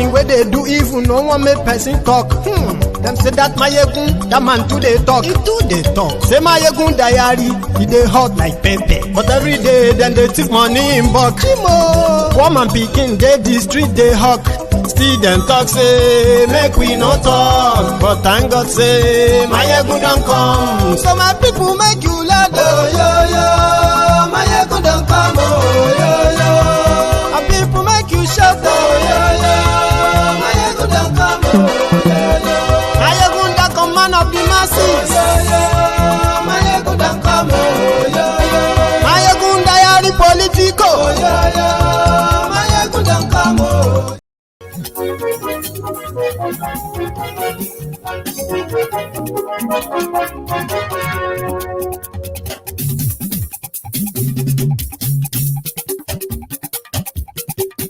thing where they do even no one make person talk. Them say that Mayegun, that man too they talk. He too they talk. Say Mayegun diary, he they hot like pepper. But every day then they take money in bulk. Woman picking they the street they hawk. Still them talk say make we no talk. But thank God say Mayegun don't come. So my people make you laugh. Oh yo yo, Mayegun don't come. Oh yo yo, my people make you shout. Oh yo yo, Mayegun don't come. Oh yo yo, Mayegun the command of the masses. Oh yo yo, Mayegun don't come. Oh yo yo, Mayegun diary politico. Oh yo yo, Mayegun don't come. Oh.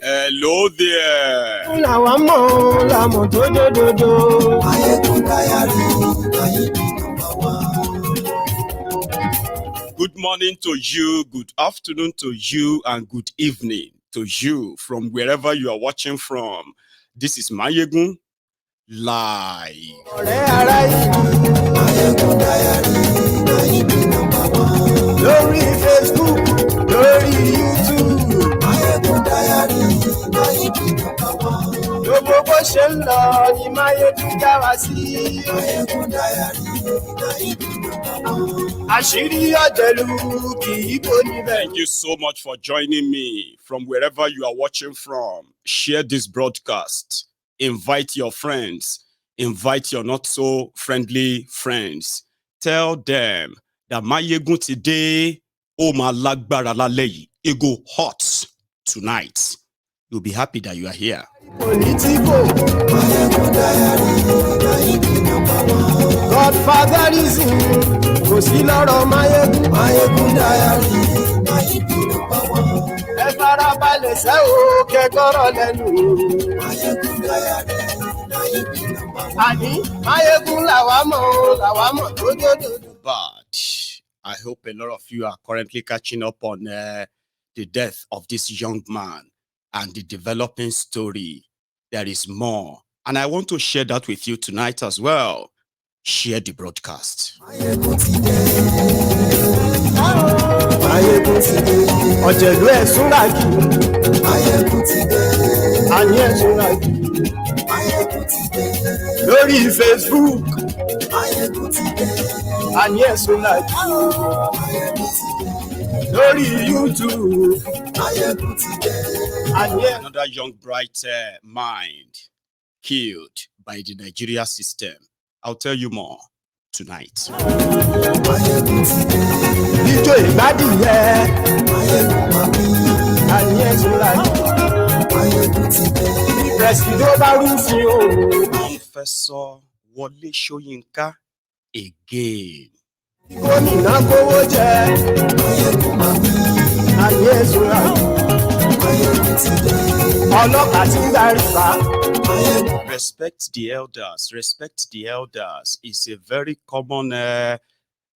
Hello there. Good morning to you, good afternoon to you, and good evening to you from wherever you are watching from. This is Mayegun live. Lórí Facebook, lórí YouTube. Mayegun diary, gbogbo bó ṣe ń lọ ni Mayegun já wa sí. Mayegun diary, àṣírí ọ̀jẹ̀lú kì í bò níbẹ̀. Thank you so much for joining me from wherever you are watching from. Share this broadcast. Invite your friends. Invite your not so friendly friends. Tell them that Mayegun today, oh my lágbára lálẹ́ yìí, it go hot tonight. You'll be happy that you are here. Politico. Godfatherism. Kò sí lọ́rọ̀ Mayegun. Mayegun diary. Ẹ farabalẹ̀ sẹ́ o kẹ́kọ̀rọ̀ lẹ́nu. Mayegun diary. Àní Mayegun làwa mọ̀ tó dòdò. But I hope a lot of you are currently catching up on the death of this young man and the developing story. There is more. And I want to share that with you tonight as well. Share the broadcast. Ọ̀jẹ̀lú ẹ̀ súnra jù. Àní ẹ̀ súnra jù. Lórí Facebook. Àní ẹ̀ súnra jù. Lórí YouTube. Another young bright mind killed by the Nigeria system. I'll tell you more tonight. Ijó ìgbádìyẹ. Àní ẹ̀ súnra jù. Presido bá rúfin o. Cornfessor Soyinka again. Gómìnà kówó jẹ. Àní ẹ̀ súnra jù. Ọlọ́pàá tí ń darí bá. Respect the elders. Respect the elders is a very common,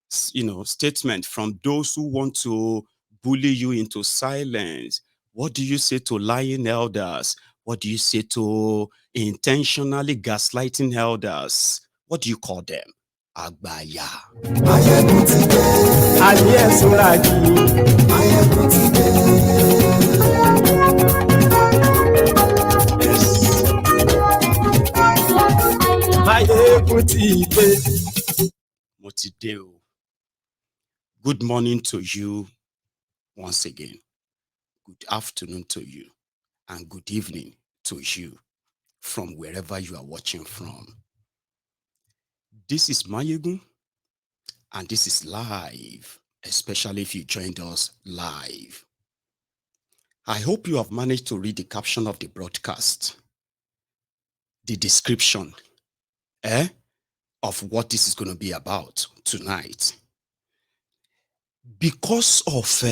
statement from those who want to bully you into silence. What do you say to lying elders? What do you say to intentionally gaslighting elders? What do you call them? Agbaya. Àní ẹ̀ súnra jù. Mayegun ti dé. Mo ti dé o. Good morning to you once again. Good afternoon to you. And good evening to you from wherever you are watching from. This is Mayegun, and this is live, especially if you joined us live. I hope you have managed to read the caption of the broadcast, the description of what this is going to be about tonight. Because of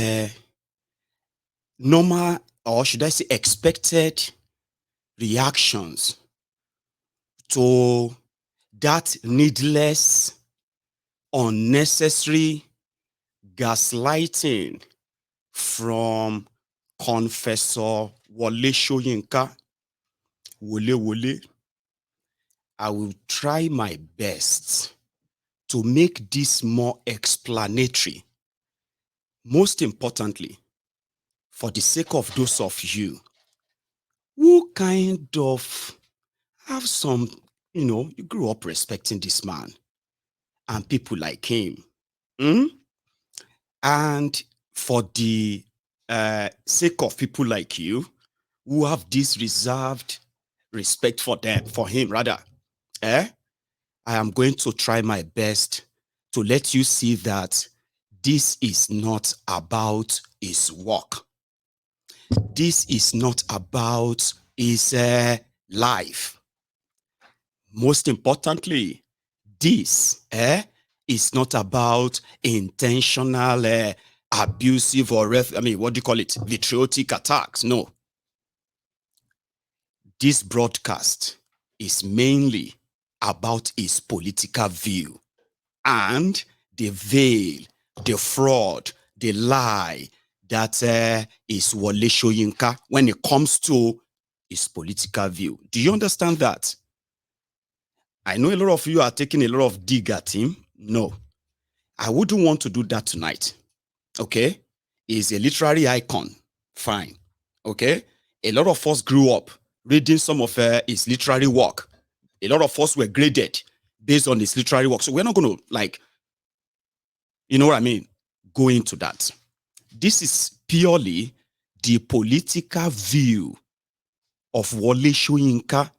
normal, or should I say expected reactions to that needless, unnecessary gaslighting from Cornfessor Soyinka, wole wole. I will try my best to make this more explanatory. Most importantly, for the sake of those of you who kind of have some, you grew up respecting this man and people like him. And for the sake of people like you who have this reserved respect for him rather, I am going to try my best to let you see that this is not about his work. This is not about his life. Most importantly, this is not about intentional abusive or vitriolic attacks. No. This broadcast is mainly about his political view and the veil, the fraud, the lie that is Wole Soyinka when it comes to his political view. Do you understand that? I know a lot of you are taking a lot of dig at him. No, I wouldn't want to do that tonight. Okay? He's a literary icon. Fine. Okay? A lot of us grew up reading some of his literary work. A lot of us were graded based on his literary work. So we're not going to, you know what I mean, go into that. This is purely the political view of Wole Soyinka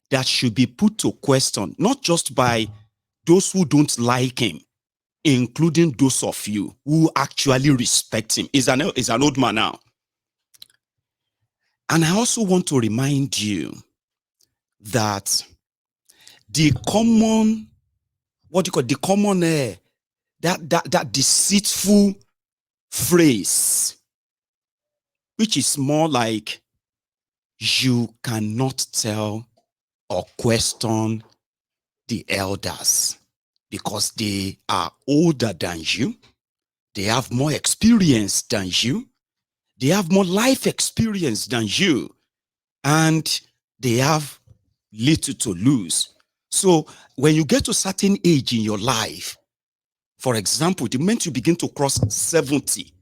that should be put to question, not just by those who don't like him, including those of you who actually respect him. He's an old man now. And I also want to remind you that the common, that deceitful phrase, which is more like, you cannot tell or question the elders because they are older than you, they have more experience than you, they have more life experience than you, and they have little to lose. So when you get to a certain age in your life, for example, the moment you begin to cross 70,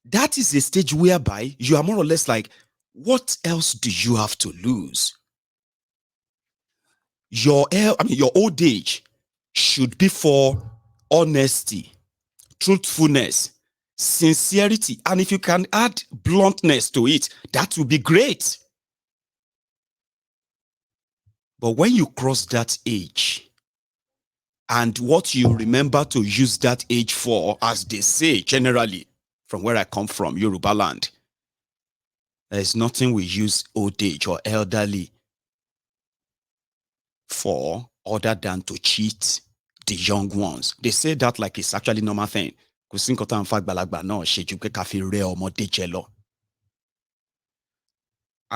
that is a stage whereby you are more or less like, what else do you have to lose? Your old age should be for honesty, truthfulness, sincerity, and if you can add bluntness to it, that would be great. But when you cross that age, and what you remember to use that age for, as they say generally, from where I come from, Yoruba land, there is nothing we use old age or elderly for other than to cheat the young ones. They say that like it's actually normal thing. I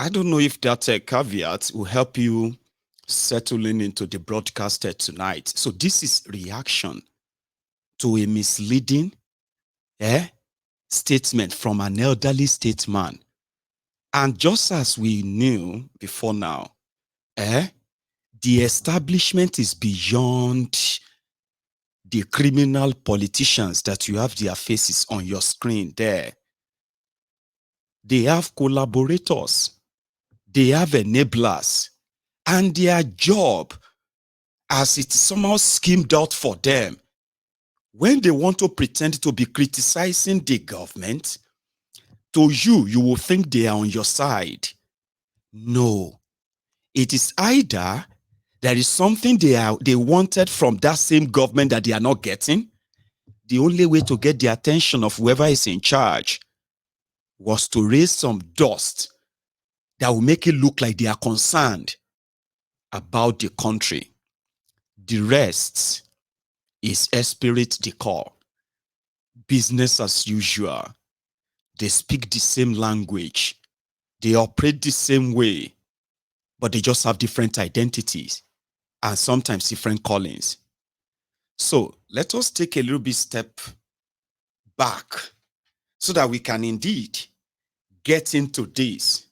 don't know if that caveat will help you settling into the broadcast tonight. So this is reaction to a misleading statement from an elderly statesman. And just as we knew before now, the establishment is beyond the criminal politicians that you have their faces on your screen there. They have collaborators, they have enablers, and their job, as it's somehow schemed out for them, when they want to pretend to be criticizing the government, to you, you will think they are on your side. No. It is either there is something they wanted from that same government that they are not getting. The only way to get the attention of whoever is in charge was to raise some dust that will make it look like they are concerned about the country. The rest is esprit de corps. Business as usual. They speak the same language. They operate the same way, but they just have different identities and sometimes different callings. So let us take a little bit step back so that we can indeed get into this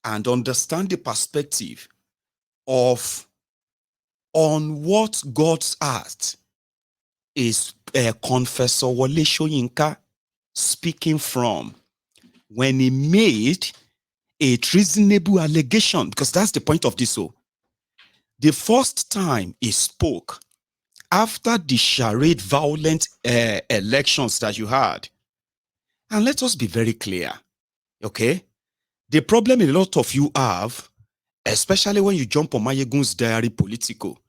and understand the perspective of on what God's heart is Cornfessor Soyinka speaking from when he made a treasonable allegation, because that's the point of this. So the first time he spoke after the charade violent elections that you had, and let us be very clear, okay? The problem a lot of you have, especially when you jump on Mayegun's diary political,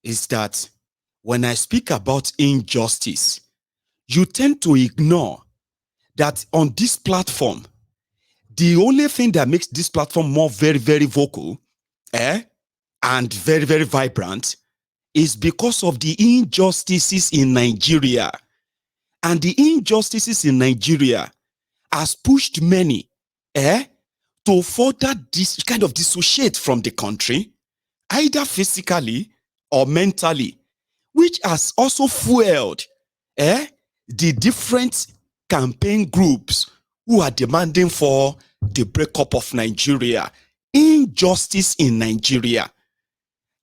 is that when I speak about injustice, you tend to ignore that on this platform, the only thing that makes this platform more very, very vocal and very, very vibrant is because of the injustices in Nigeria. And the injustices in Nigeria has pushed many to further this kind of dissociate from the country, either physically or mentally, which has also fueled the different campaign groups who are demanding for the breakup of Nigeria, injustice in Nigeria.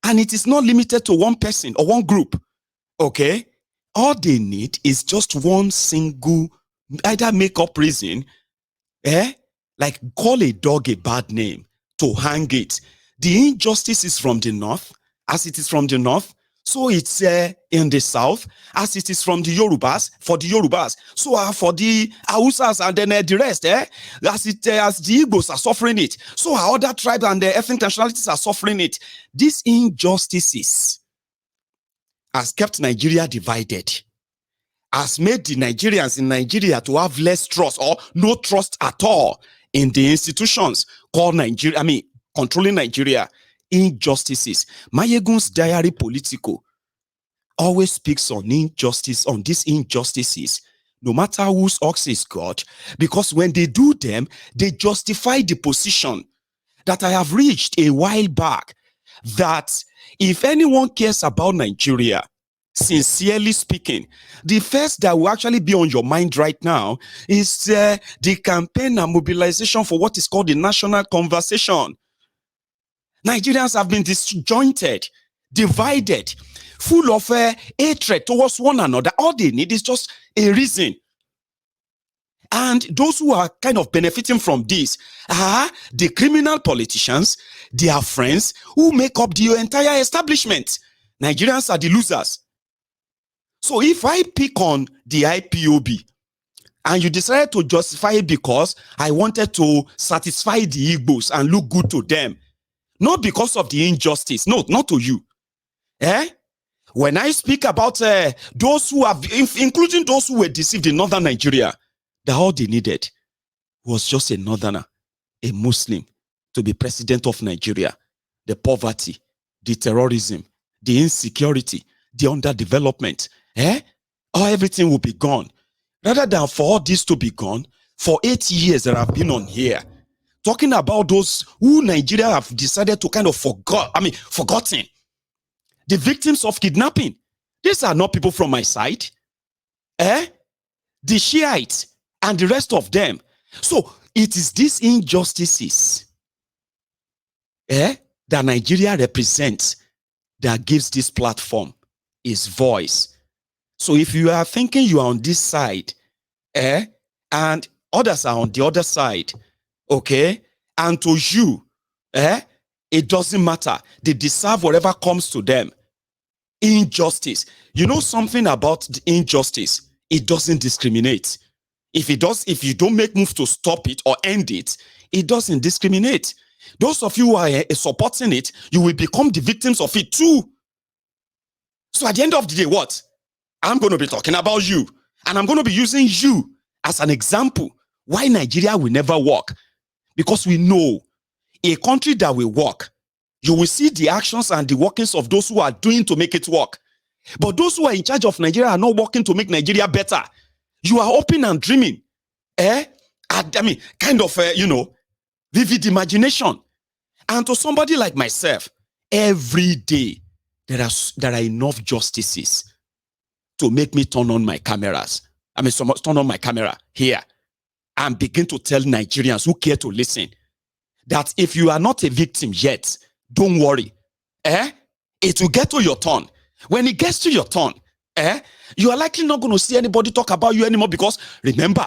And it is not limited to one person or one group, okay? All they need is just one single, either make up reason, like call a dog a bad name, to hang it. The injustice is from the north, as it is from the north, so it's in the south, as it is from the Yorubas, for the Yorubas, so for the Hausas and then the rest, as the Igbos are suffering it, so our other tribes and the ethnic nationalities are suffering it. These injustices has kept Nigeria divided, has made the Nigerians in Nigeria to have less trust or no trust at all in the institutions called Nigeria, controlling Nigeria. Injustices. Mayegun's diary political always speaks on injustice, on these injustices, no matter whose ox is God, because when they do them, they justify the position that I have reached a while back, that if anyone cares about Nigeria, sincerely speaking, the first that will actually be on your mind right now is the campaign and mobilization for what is called the national conversation. Nigerians have been disjointed, divided, full of hatred towards one another. All they need is just a reason. And those who are kind of benefiting from this are the criminal politicians, their friends, who make up the entire establishment. Nigerians are the losers. So if I pick on the IPOB, and you decided to justify it because I wanted to satisfy the Igbos and look good to them, not because of the injustice. No, not to you. When I speak about those who have, including those who were deceived in northern Nigeria, that all they needed was just a northerner, a Muslim, to be president of Nigeria. The poverty, the terrorism, the insecurity, the underdevelopment, or everything will be gone. Rather than for all this to be gone, for 8 years that I've been on here, talking about those who Nigeria have decided to kind of forgotten. The victims of kidnapping. These are not people from my side. The Shiites and the rest of them. So it is these injustices that Nigeria represents that gives this platform its voice. So if you are thinking you are on this side, and others are on the other side, okay, and to you, it doesn't matter. They deserve whatever comes to them. Injustice. You know something about the injustice? It doesn't discriminate. If you don't make moves to stop it or end it, it doesn't discriminate. Those of you who are supporting it, you will become the victims of it too. So at the end of the day, what? I'm going to be talking about you, and I'm going to be using you as an example why Nigeria will never work. Because we know a country that will work, you will see the actions and the workings of those who are doing to make it work. But those who are in charge of Nigeria are not working to make Nigeria better. You are hoping and dreaming. Kind of, vivid imagination. And to somebody like myself, every day, there are enough justices to make me turn on my cameras. Turn on my camera here and begin to tell Nigerians who care to listen that if you are not a victim yet, don't worry. It will get to your turn. When it gets to your turn, you are likely not going to see anybody talk about you anymore, because remember,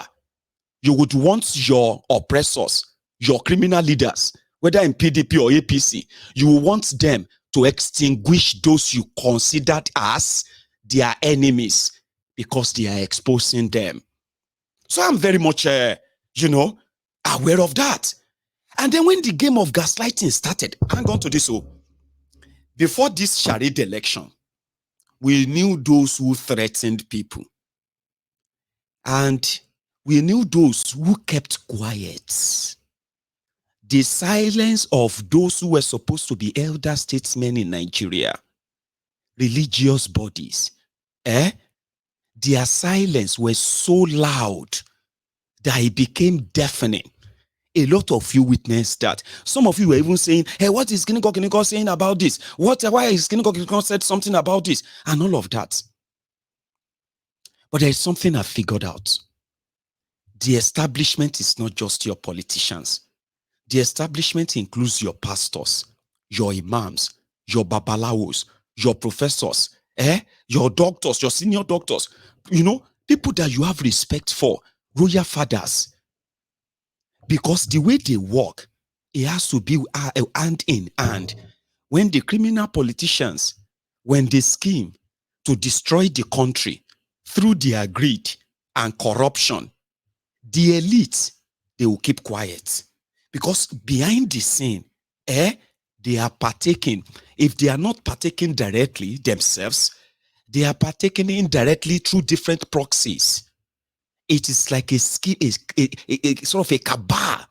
you would want your oppressors, your criminal leaders, whether in PDP or APC, you will want them to extinguish those you considered as their enemies, because they are exposing them. So I'm very much, aware of that. And then when the game of gaslighting started, hang on to this. Before this charade election, we knew those who threatened people. And we knew those who kept quiet. The silence of those who were supposed to be elder statesmen in Nigeria, religious bodies, their silence was so loud that it became deafening. A lot of you witnessed that. Some of you were even saying, hey, what is Kiniko saying about this? Why is Kiniko said something about this? And all of that. But there is something I figured out. The establishment is not just your politicians. The establishment includes your pastors, your imams, your babalawos, your professors, your doctors, your senior doctors, people that you have respect for, royal fathers. Because the way they work, it has to be hand in hand. When the criminal politicians, when they scheme to destroy the country through their greed and corruption, the elite, they will keep quiet. Because behind the scene, they are partaking. If they are not partaking directly themselves, they are partaking indirectly through different proxies. It is like a scheme, a sort of a cabal.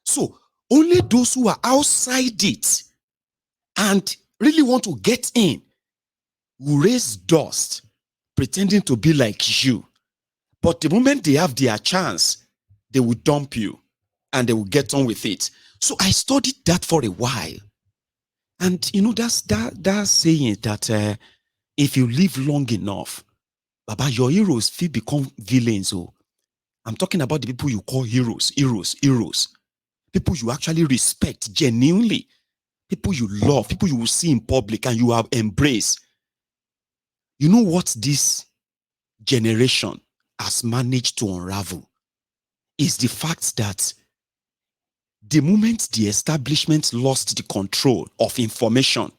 So only those who are outside it and really want to get in will raise dust, pretending to be like you. But the moment they have their chance, they will dump you and they will get on with it. So I studied that for a while. And that's saying that if you live long enough, Baba, your heroes feel become villains. I'm talking about the people you call heroes. People you actually respect genuinely. People you love, people you will see in public and you have embraced. You know what this generation has managed to unravel is the fact that the moment the establishment lost the control of information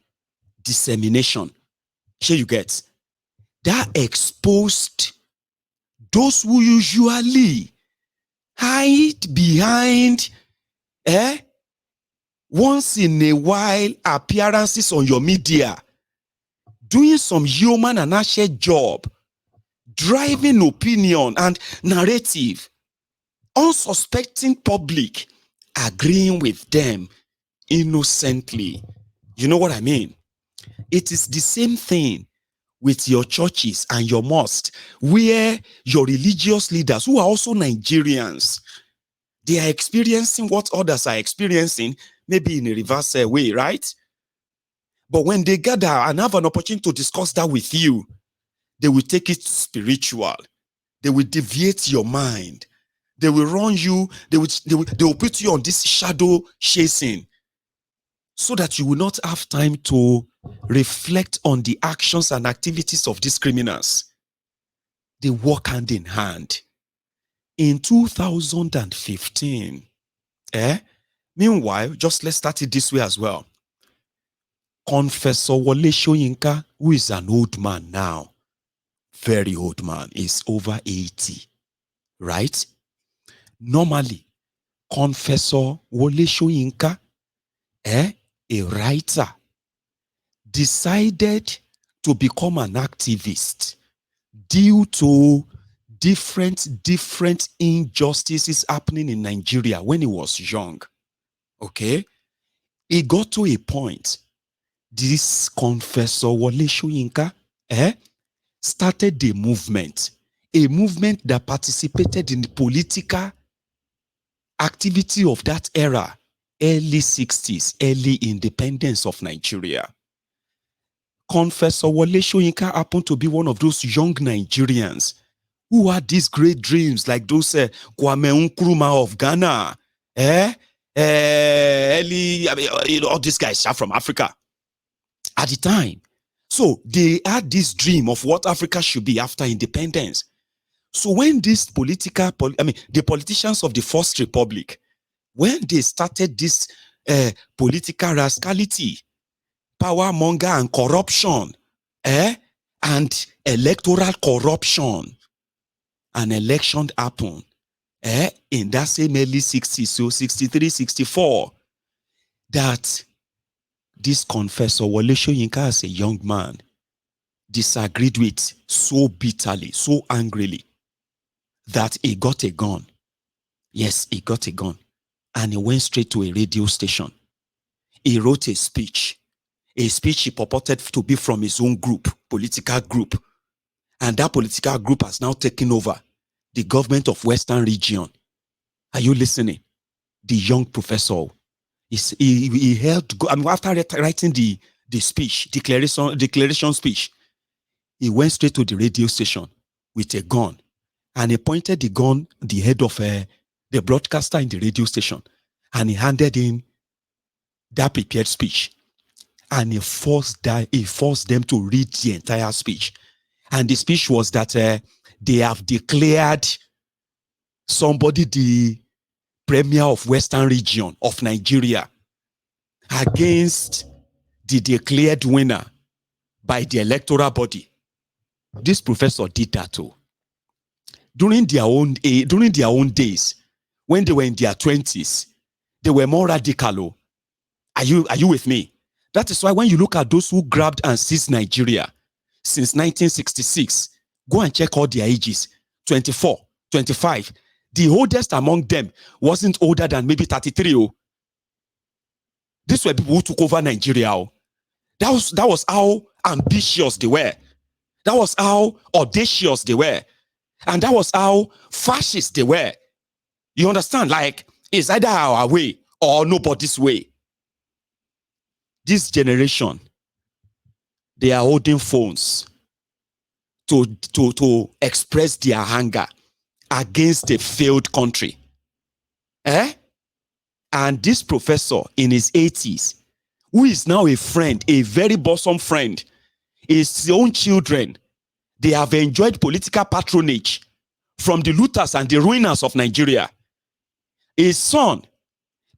dissemination, here you get, that exposed those who usually hide behind once in a while appearances on your media, doing some human and actual job, driving opinion and narrative, unsuspecting public, agreeing with them innocently. You know what I mean? It is the same thing with your churches and your mosques, where your religious leaders, who are also Nigerians, they are experiencing what others are experiencing, maybe in a reverse way, right? But when they gather and have an opportunity to discuss that with you, they will take it spiritual. They will deviate your mind. They will run you. They will put you on this shadow chasing, so that you will not have time to reflect on the actions and activities of these criminals. They work hand in hand. In 2015, meanwhile, just let's start it this way as well. Cornfessor Soyinka, who is an old man now, very old man, is over 80, right? Normally, Cornfessor Soyinka, a writer, decided to become an activist due to different injustices happening in Nigeria when he was young. Okay? It got to a point, this Cornfessor Soyinka started a movement that participated in the political activity of that era, early 60s, early independence of Nigeria. Cornfessor Soyinka happened to be one of those young Nigerians who had these great dreams, like those Kwame Nkrumah of Ghana, Eli, all these guys are from Africa at the time. So they had this dream of what Africa should be after independence. So when these the politicians of the First Republic, when they started this political rascality, power monger and corruption, and electoral corruption, an election happened in that same early 60s, so 63, 64, that this Cornfessor, Wole Soyinka, as a young man, disagreed with so bitterly, so angrily, that he got a gun. Yes, he got a gun. And he went straight to a radio station. He wrote a speech he purported to be from his own group, political group. And that political group has now taken over the government of Western region. Are you listening? The young professor, he held, after writing the speech, declaration speech, he went straight to the radio station with a gun, and he pointed the gun, the head of the broadcaster in the radio station, and he handed in that prepared speech, and he forced them to read the entire speech. And the speech was that they have declared somebody the premier of Western region of Nigeria against the declared winner by the electoral body. This professor did that too. During their own days, when they were in their 20s, they were more radical. Are you with me? That is why when you look at those who grabbed and seized Nigeria since 1966, go and check all their ages, 24, 25. The oldest among them wasn't older than maybe 33. These were people who took over Nigeria. That was how ambitious they were. That was how audacious they were. And that was how fascist they were. You understand? Like, it's either our way or nobody's way. This generation, they are holding phones to express their anger against a failed country. And this professor in his 80s, who is now a friend, a very bosom friend, his own children, they have enjoyed political patronage from the looters and the ruiners of Nigeria. His son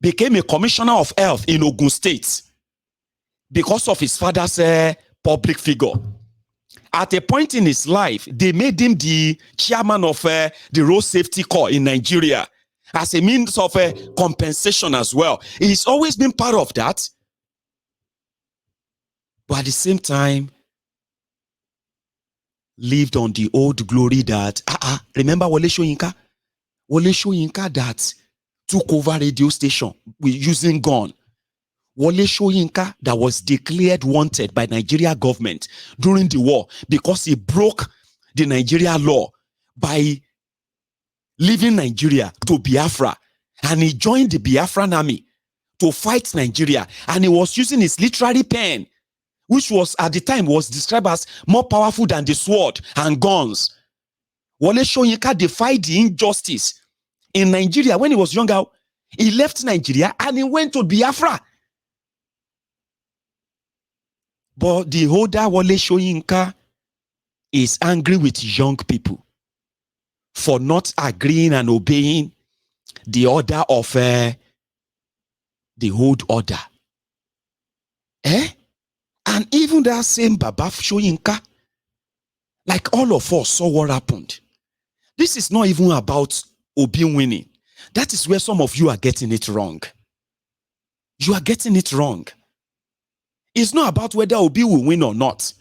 became a commissioner of health in Ogun State because of his father's public figure. At a point in his life, they made him the chairman of the Road Safety Corps in Nigeria as a means of compensation as well. He's always been part of that. But at the same time, lived on the old glory that, remember Wole Soyinka? Wole Soyinka that took over radio station with using gun. Wole Soyinka that was declared wanted by Nigeria government during the war because he broke the Nigeria law by leaving Nigeria to Biafra, and he joined the Biafran army to fight Nigeria, and he was using his literary pen, which was at the time was described as more powerful than the sword and guns. Wole Soyinka defied the injustice in Nigeria when he was younger. He left Nigeria and he went to Biafra. But the older Wole Soyinka is angry with young people for not agreeing and obeying the order of the old order. And even that same Baba Soyinka, like all of us saw what happened. This is not even about Obi winning. That is where some of you are getting it wrong. You are getting it wrong. It's not about whether Obi will win or not.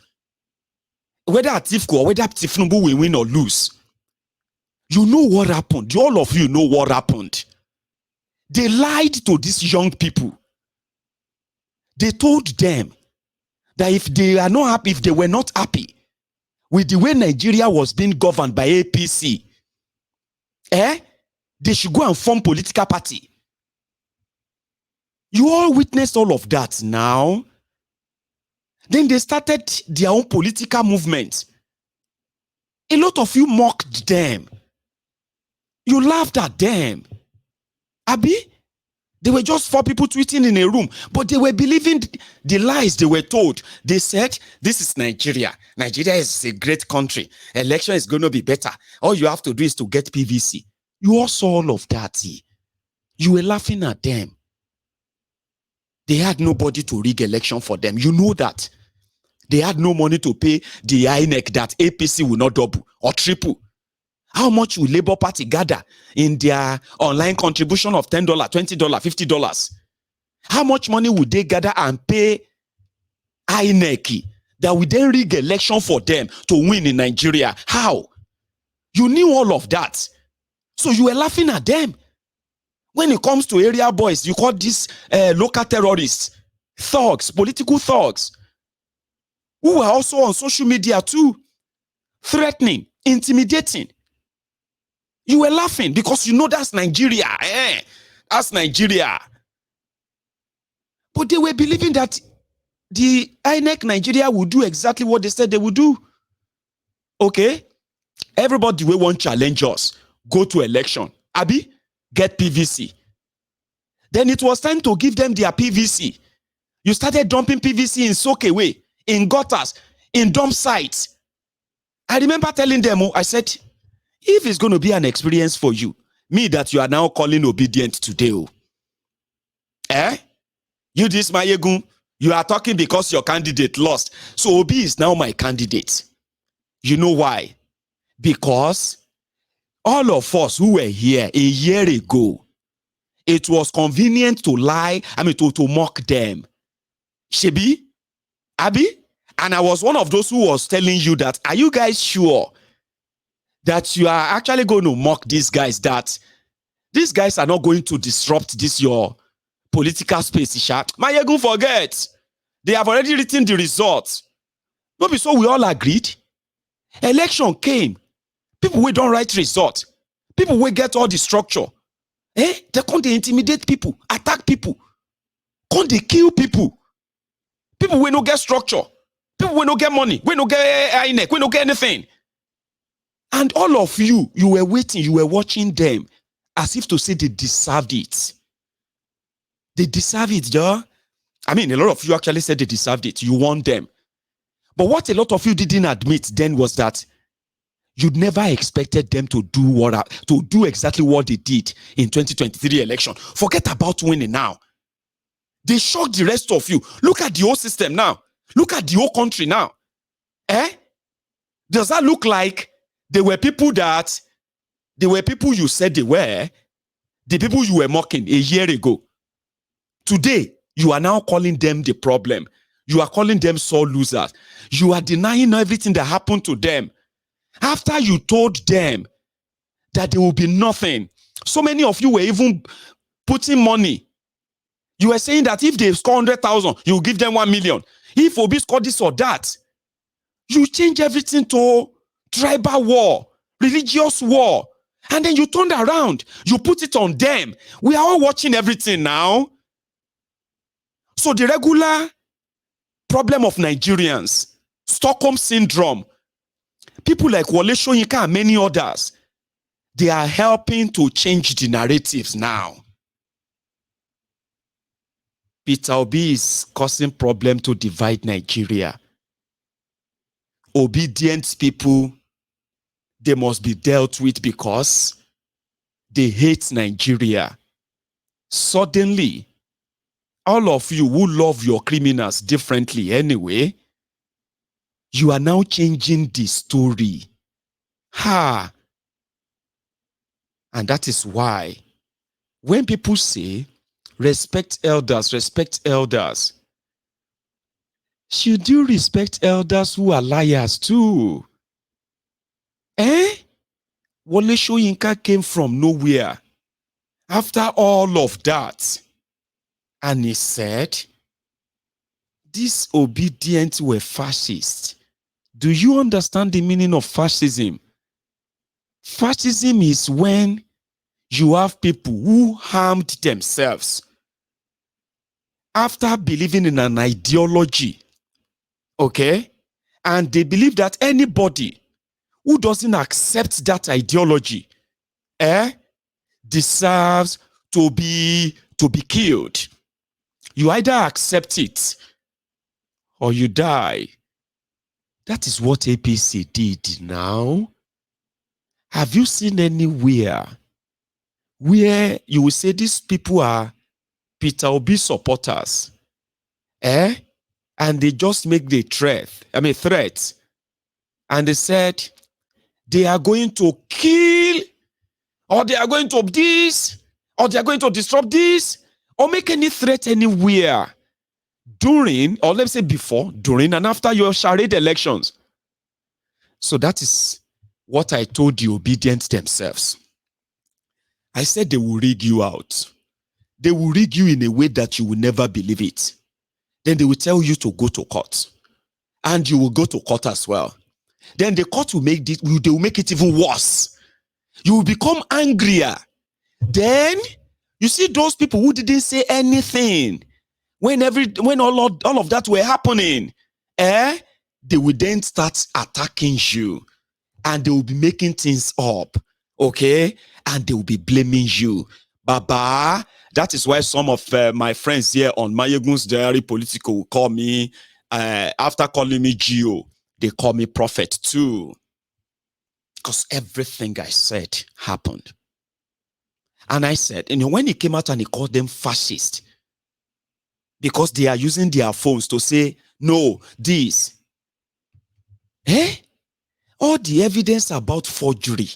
Whether Atiku or whether Tifnubu will win or lose. You know what happened. All of you know what happened. They lied to these young people. They told them that if they are not happy, if they were not happy with the way Nigeria was being governed by APC, they should go and form political party. You all witnessed all of that now. Then they started their own political movement. A lot of you mocked them. You laughed at them. Abi, They were just 4 people tweeting in a room, but they were believing the lies they were told. They said, this is Nigeria. Nigeria is a great country. Election is going to be better. All you have to do is to get PVC. You all saw all of that. You were laughing at them. They had nobody to rig election for them. You know that. They had no money to pay the INEC that APC will not double or triple. How much will Labour Party gather in their online contribution of $10, $20, $50? How much money would they gather and pay INEC that will then rig election for them to win in Nigeria? How? You knew all of that. So you were laughing at them. When it comes to area boys, you call these local terrorists, thugs, political thugs, who are also on social media too, threatening, intimidating. You were laughing because you know that's Nigeria. That's Nigeria. But they were believing that the INEC Nigeria would do exactly what they said they would do. Okay? Everybody will want challenge us. Go to election. Abi, get PVC. Then it was time to give them their PVC. You started dumping PVC in soakaway, in gutters, in dump sites. I remember telling them, I said, if it's going to be an experience for you, me that you are now calling obedient today, you this Mayegun, you are talking because your candidate lost. So Obi is now my candidate. You know why? Because all of us who were here a year ago, it was convenient to lie, to mock them. Shebi? Abi? And I was one of those who was telling you that, are you guys sure that you are actually going to mock these guys, that these guys are not going to disrupt this your political space? Mayegun, forget. They have already written the results. Maybe so we all agreed. Election came. People will don't write results. People will get all the structure. They can't intimidate people, attack people. Can't they kill people? People will not get structure. People will not get money. Will not get INEC. Will not get anything. And all of you, you were waiting, you were watching them as if to say they deserved it. They deserve it, duh. A lot of you actually said they deserved it. You want them. But what a lot of you didn't admit then was that you'd never expected them to do exactly what they did in 2023 election. Forget about winning now. They shocked the rest of you. Look at the whole system now. Look at the whole country now. Does that look like they were people you said they were, the people you were mocking a year ago? Today, you are now calling them the problem. You are calling them sore losers. You are denying everything that happened to them. After you told them that there will be nothing, so many of you were even putting money. You were saying that if they score 100,000, you will give them 1 million. If Obi scored this or that, you change everything to tribal war, religious war, and then you turned around. You put it on them. We are all watching everything now. So the regular problem of Nigerians, Stockholm Syndrome, people like Wole Soyinka and many others, they are helping to change the narratives now. Peter Obi is causing problem to divide Nigeria. Obedient people, they must be dealt with because they hate Nigeria. Suddenly, all of you who love your criminals differently anyway, you are now changing the story. And that is why when people say, respect elders, should you respect elders who are liars too? Wole Soyinka came from nowhere after all of that. And he said, these obedient were fascists. Do you understand the meaning of fascism? Fascism is when you have people who harmed themselves after believing in an ideology, okay? And they believe that anybody who doesn't accept that ideology deserves to be to be killed. You either accept it or you die. That is what APC did now. Have you seen anywhere where you will say these people are Peter Obi supporters? And they just make the threat. And they said they are going to kill, or they are going to this, or they are going to disrupt this, or make any threat anywhere during, or let's say before, during, and after your charade elections. So that is what I told the obedient themselves. I said they will rig you out. They will rig you in a way that you will never believe it. Then they will tell you to go to court. And you will go to court as well. Then the court will make it, they will make it even worse. You will become angrier. Then you see those people who didn't say anything when all of that were happening, they will then start attacking you, and they will be making things up, okay? And they will be blaming you. Baba, that is why some of my friends here on Mayegun's Diary Political will call me, after calling me Gio, they call me Prophet too. Because everything I said happened. And I said, when he came out and he called them fascist, because they are using their phones to say, no, this. All the evidence about forgery,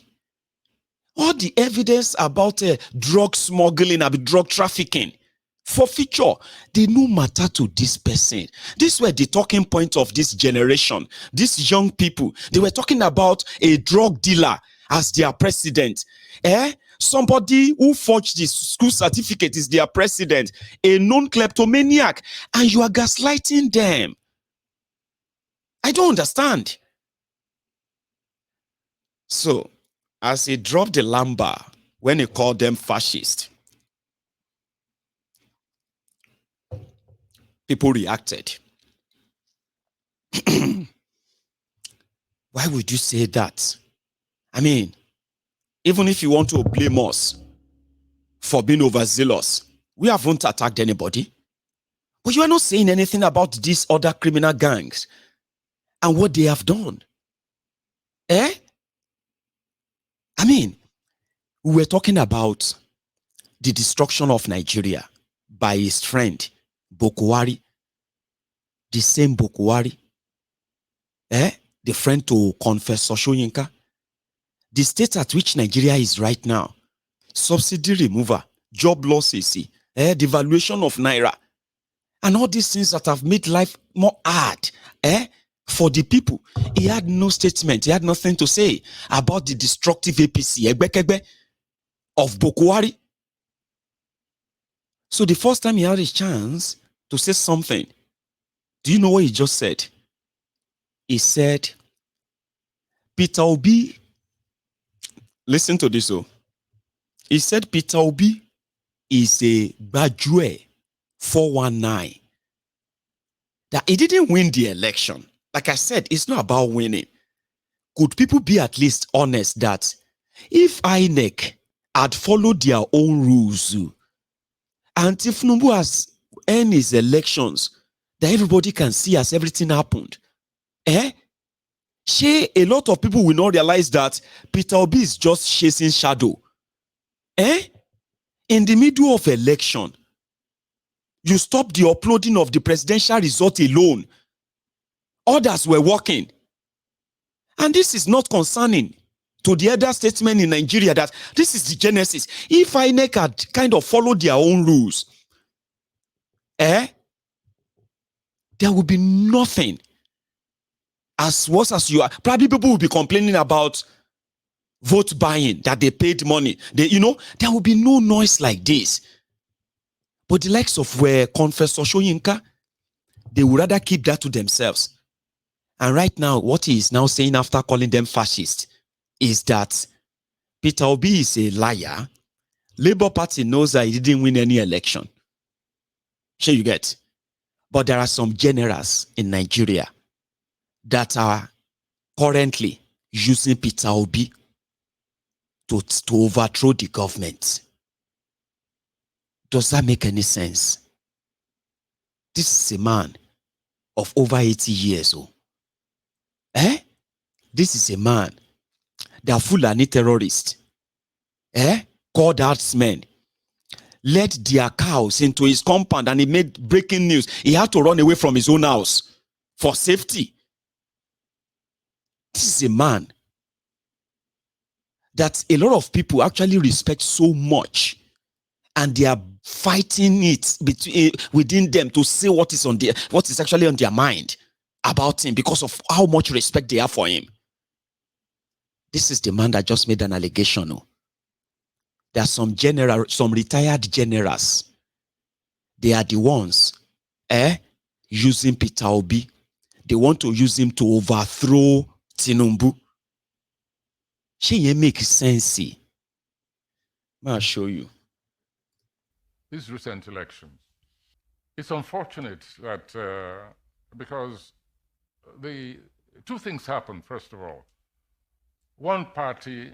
all the evidence about drug smuggling, drug trafficking, forfeiture, they no matter to this person. These were the talking points of this generation. These young people, they were talking about a drug dealer as their president. Somebody who forged this school certificate is their president, a known kleptomaniac, and you are gaslighting them. I don't understand. So, as he dropped the lumber when he called them fascist, people reacted. Why would you say that? I mean, even if you want to blame us for being overzealous, we haven't attacked anybody. But you are not saying anything about these other criminal gangs and what they have done. I mean, we were talking about the destruction of Nigeria by his friend, Bokwari. The same Bokwari. The friend to Cornfessor Soyinka. The state at which Nigeria is right now, subsidy remover, job losses, devaluation of Naira, and all these things that have made life more hard for the people. He had no statement, he had nothing to say about the destructive APC, of Bokwari. So the first time he had a chance to say something, do you know what he just said? He said, Peter Obi, listen to this. He said Peter Obi is a Bajue 419. That he didn't win the election. Like I said, it's not about winning. Could people be at least honest that if INEC had followed their own rules and if Tinubu has earned his elections, that everybody can see as everything happened, a lot of people will not realize that Peter Obi is just chasing shadow. In the middle of election, you stop the uploading of the presidential result alone. Others were working. And this is not concerning to the other statement in Nigeria that this is the genesis. If INEC had kind of followed their own rules, there would be nothing. As worse as you are, probably people will be complaining about vote buying, that they paid money. There will be no noise like this. But the likes of Cornfessor Soyinka, they would rather keep that to themselves. And right now, what he is now saying after calling them fascist is that Peter Obi is a liar. Labour Party knows that he didn't win any election. Sure you get. But there are some generals in Nigeria that are currently using Peter Obi to overthrow the government. Does that make any sense? This is a man of over 80 years old. This is a man that Fulani terrorist, called herdsmen, led their cows into his compound, and he made breaking news. He had to run away from his own house for safety. This is a man that a lot of people actually respect so much, and they are fighting it within them to say what is actually on their mind about him, because of how much respect they have for him. This is the man that just made an allegation. There are some retired generals. They are the ones using Peter Obi. They want to use him to overthrow Tinubu. She make sense. I'll show you. These recent elections. It's unfortunate that because the two things happened, first of all. One party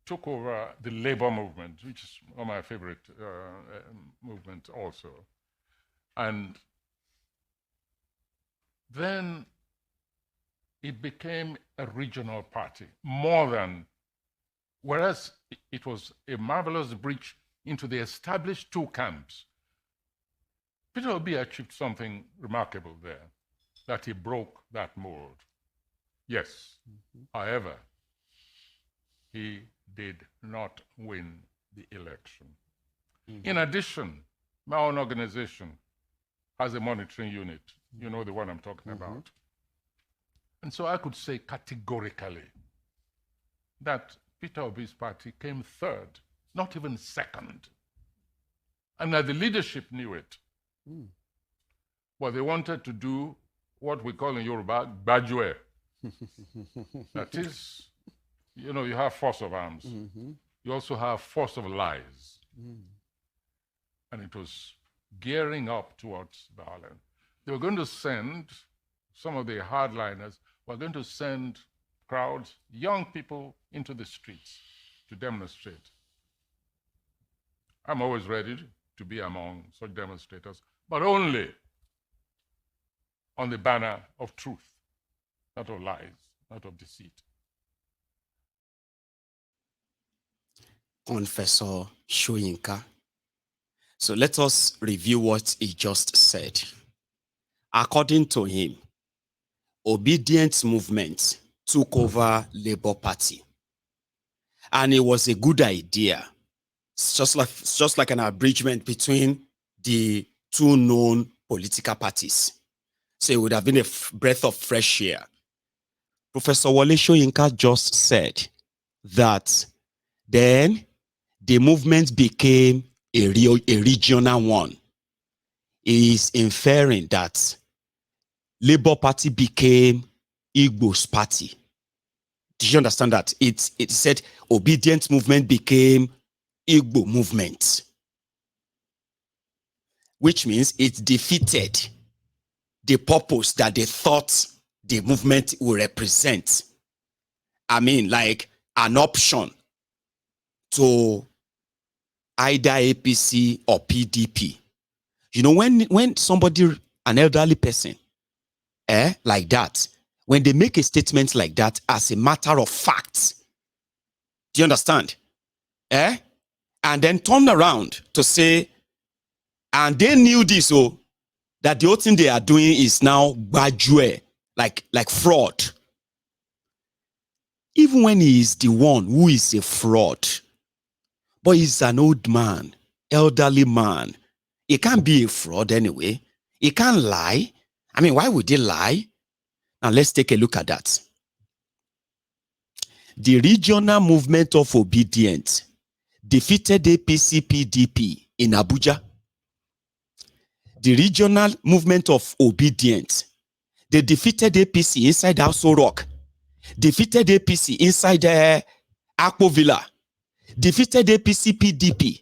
took over the labor movement, which is one of my favorite movements also. And then it became a regional party, more than, whereas it was a marvelous breach into the established two camps. Peter Obi achieved something remarkable there, that he broke that mold. Yes, however, he did not win the election. In addition, my own organization has a monitoring unit. You know the one I'm talking about. And so I could say categorically that Peter Obi's party came third, not even second. And that the leadership knew it. But they wanted to do what we call in Yoruba, gbajue. That is, you know, you have force of arms. You also have force of lies. And it was gearing up towards violence. They were going to send some of the hardliners, were going to send crowds, young people, into the streets to demonstrate. I'm always ready to be among such demonstrators, but only on the banner of truth, not of lies, not of deceit. Cornfessor Soyinka. So let us review what he just said. According to him, obedience movement took over Labour Party. And it was a good idea. It's just like an abridgment between the two known political parties. So it would have been a breath of fresh air. Professor Wole Soyinka just said that then the movement became a regional one. He is inferring that Labour Party became Igbo's party. Did you understand that? It said obedience movement became Igbo movement, which means it defeated the purpose that they thought the movement would represent. I mean, like an option to either APC or PDP. You know, when somebody, an elderly person, like that, when they make a statement like that as a matter of fact, do you understand? And then turn around to say, and they knew this, that the whole thing they are doing is now gbajue, like fraud. Even when he is the one who is a fraud, but he's an old man, elderly man. He can't be a fraud anyway. He can't lie. I mean, why would he lie? Now let's take a look at that. The regional movement of obedience defeated APC PDP in Abuja. The regional movement of obedience, they defeated APC inside Aso Rock, defeated APC inside Akpo Villa, defeated APC PDP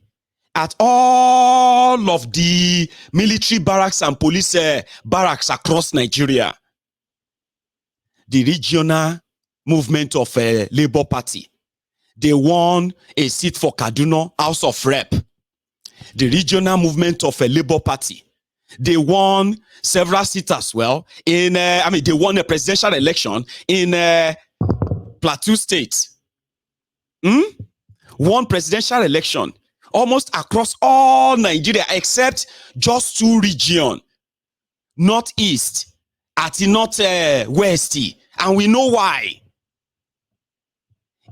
at all of the military barracks and police barracks across Nigeria. The regional movement of Labour Party, they won a seat for Kaduna House of Rep. the regional movement of a Labour Party. They won several seats as well. They won a presidential election in Plateau State. Won presidential election almost across all Nigeria except just 2 regions, northeast at northwest, and we know why.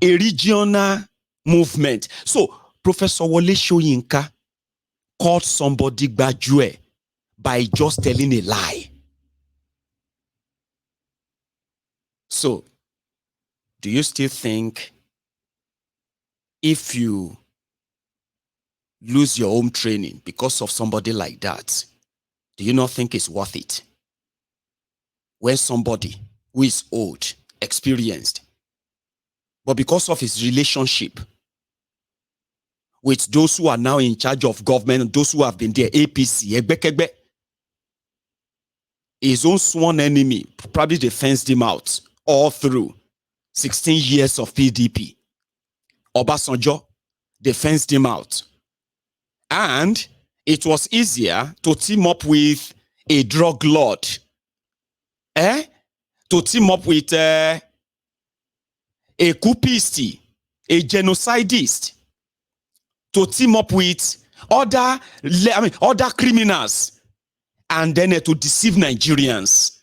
A regional movement. So Professor Wole Soyinka called somebody gbajue by just telling a lie. So, do you still think if you lose your home training because of somebody like that, do you not think it's worth it? When somebody who is old, experienced, but because of his relationship with those who are now in charge of government, those who have been there, APC, Egbekegbe, his own sworn enemy probably defends him out all through 16 years of PDP. Obasanjo defends him out. And it was easier to team up with a drug lord. To team up with a coupist, a genocidist, to team up with other criminals, and then to deceive Nigerians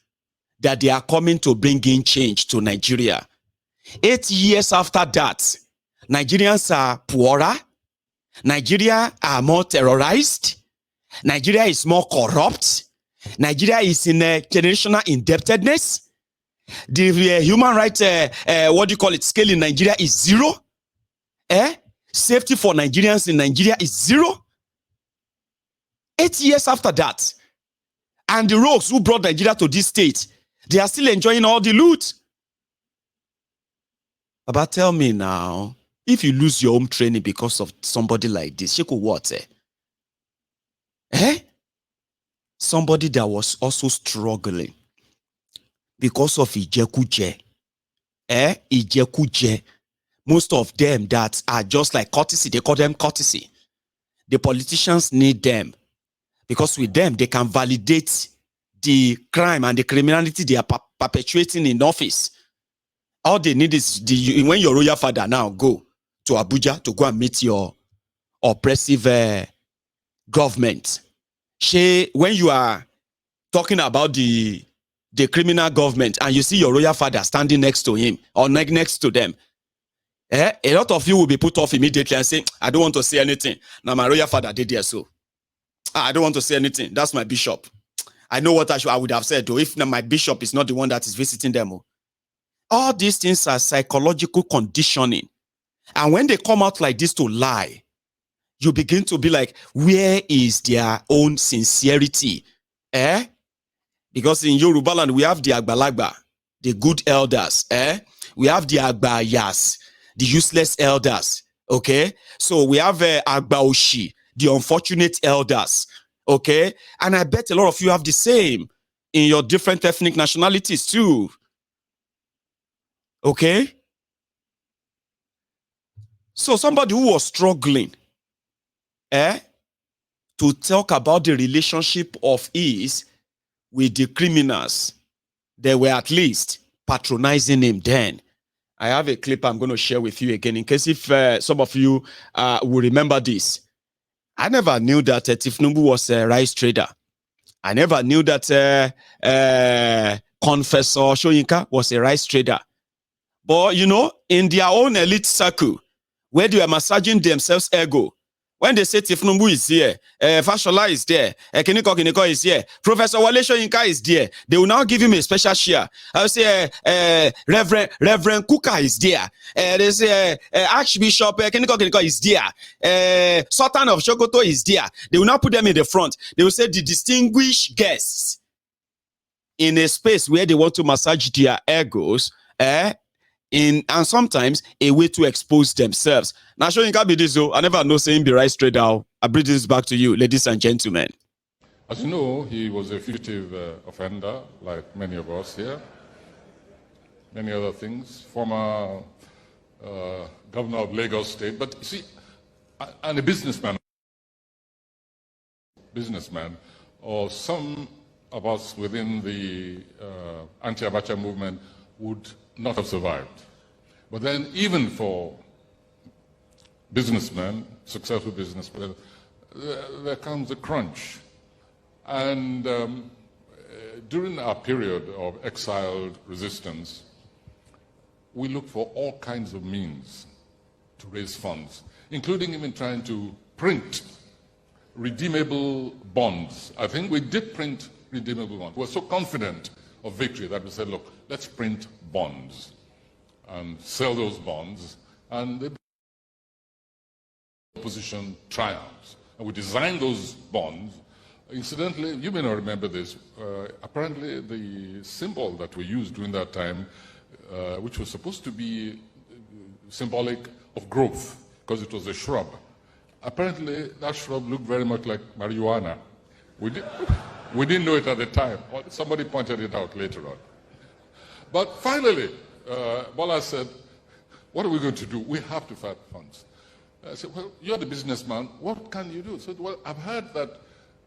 that they are coming to bring in change to Nigeria. 8 years after that, Nigerians are poorer, Nigeria are more terrorized, Nigeria is more corrupt, Nigeria is in a generational indebtedness. The human rights, scale in Nigeria is 0. Safety for Nigerians in Nigeria is 0. 8 years after that, and the rogues who brought Nigeria to this state, they are still enjoying all the loot. But tell me now, if you lose your home training because of somebody like this, she could what? Somebody that was also struggling because of Ijekuje. Ijekuje. Most of them that are just like courtesy, they call them courtesy. The politicians need them because with them, they can validate the crime and the criminality they are perpetuating in office. All they need is, when your royal father now go to Abuja to go and meet your oppressive government. When you are talking about the criminal government and you see your royal father standing next to him or next to them, a lot of you will be put off immediately and say, I don't want to say anything. Now my royal father did there, so I don't want to say anything. That's my bishop. I know what I would have said, though, if my bishop is not the one that is visiting them. All these things are psychological conditioning. And when they come out like this to lie, you begin to be like, where is their own sincerity? Because in Yoruba land, we have the Agbalagba, the good elders. We have the Agbayas, the useless elders. Okay? So we have Agbaoshi, the unfortunate elders. Okay? And I bet a lot of you have the same in your different ethnic nationalities too. Okay? So somebody who was struggling to talk about the relationship of his with the criminals, they were at least patronizing him then. I have a clip I'm going to share with you again in case if some of you will remember this. I never knew that Tifnumbu was a rice trader. I never knew that Cornfessor Soyinka was a rice trader. But, you know, in their own elite circle, where they are massaging themselves ego, when they say Tifnumbu is here, Fashola is there, Kiniko is here, Professor Wole Soyinka is there, they will now give him a special share. I will say Reverend Kuka is there. They say Archbishop Kiniko is there. Sultan of Sokoto is there. They will now put them in the front. They will say the distinguished guests in a space where they want to massage their egos, and sometimes a way to expose themselves. Now, Soyinka be this, I never know saying be right straight out. I bring this back to you, ladies and gentlemen. As you know, he was a fugitive offender, like many of us here. Many other things. Former governor of Lagos State. But you see, and a businessman. businessman, or some of us within the anti-Abacha movement would not have survived. But then even for businessmen, successful businessmen, there comes a crunch. And during our period of exiled resistance, we looked for all kinds of means to raise funds, including even trying to print redeemable bonds. I think we did print redeemable bonds. We were so confident of victory that we said, look, let's print bonds and sell those bonds, and the opposition triumphs. And we designed those bonds. Incidentally, you may not remember this, apparently the symbol that we used during that time, which was supposed to be symbolic of growth, because it was a shrub. Apparently, that shrub looked very much like marijuana. We didn't know it at the time. Somebody pointed it out later on. But finally, Bola said, what are we going to do? We have to find funds. I said, well, you're the businessman. What can you do? I said, well, I've heard that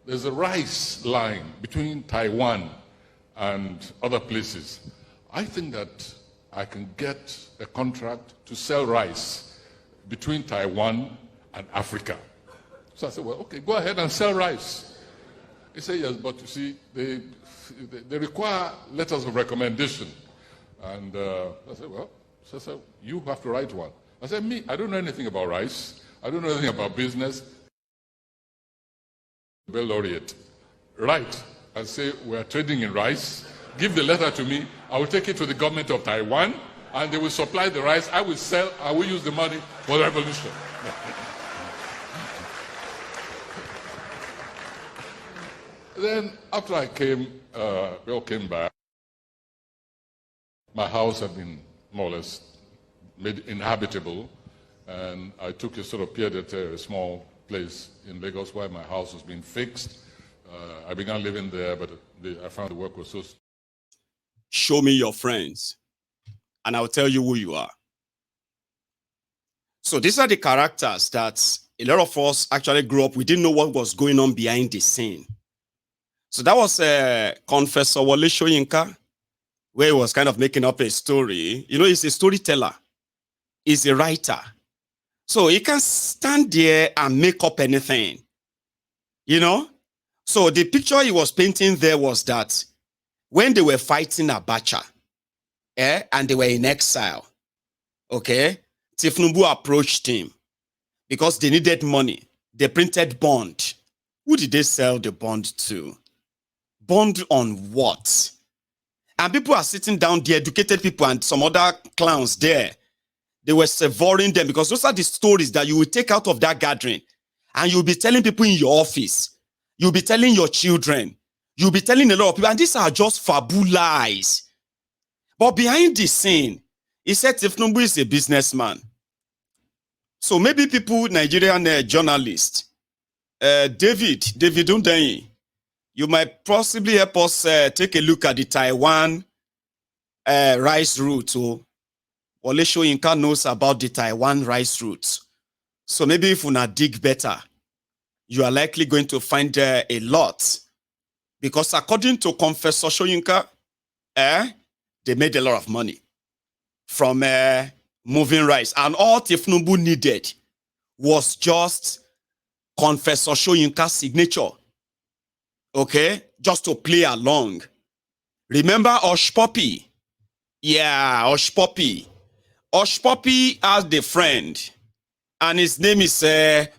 there's a rice line between Taiwan and other places. I think that I can get a contract to sell rice between Taiwan and Africa. So I said, well, okay, go ahead and sell rice. He said, yes, but you see, they require letters of recommendation. And I said, well, so you have to write one. I said, me, I don't know anything about rice. I don't know anything about business. Nobel laureate. Write and say, we're trading in rice. Give the letter to me. I will take it to the government of Taiwan, and they will supply the rice. I will sell. I will use the money for the revolution. Then, after I came, we all came back. My house had been more or less made inhabitable, and I took a sort of pied-à-terre, a small place in Lagos where my house was being fixed. I began living there, but I found the work was so... Show me your friends, and I'll tell you who you are. So these are the characters that a lot of us actually grew up. We didn't know what was going on behind the scene. So that was Cornfessor Soyinka, where he was kind of making up a story. You know, he's a storyteller. He's a writer. So he can stand there and make up anything. You know? So the picture he was painting there was that when they were fighting Abacha, and they were in exile, okay, Tifnubu approached him because they needed money. They printed bond. Who did they sell the bond to? Bond on what? And people are sitting down there, educated people and some other clowns there. They were savoring them because those are the stories that you will take out of that gathering. And you'll be telling people in your office. You'll be telling your children. You'll be telling a lot of people. And these are just fabulies. But behind the scene, he said Tifnubu is a businessman. So maybe people, Nigerian journalists, David Undenyi, you might possibly help us take a look at the Taiwan rice route. Wole Soyinka knows about the Taiwan rice route. So maybe if you not dig better, you are likely going to find a lot. Because according to Cornfessor Soyinka, they made a lot of money from moving rice. And all Tifnubu needed was just Cornfessor Soyinka's signature. Okay? Just to play along. Remember Osh Poppy? Yeah, Osh Poppy. Osh Poppy has the friend. And his name is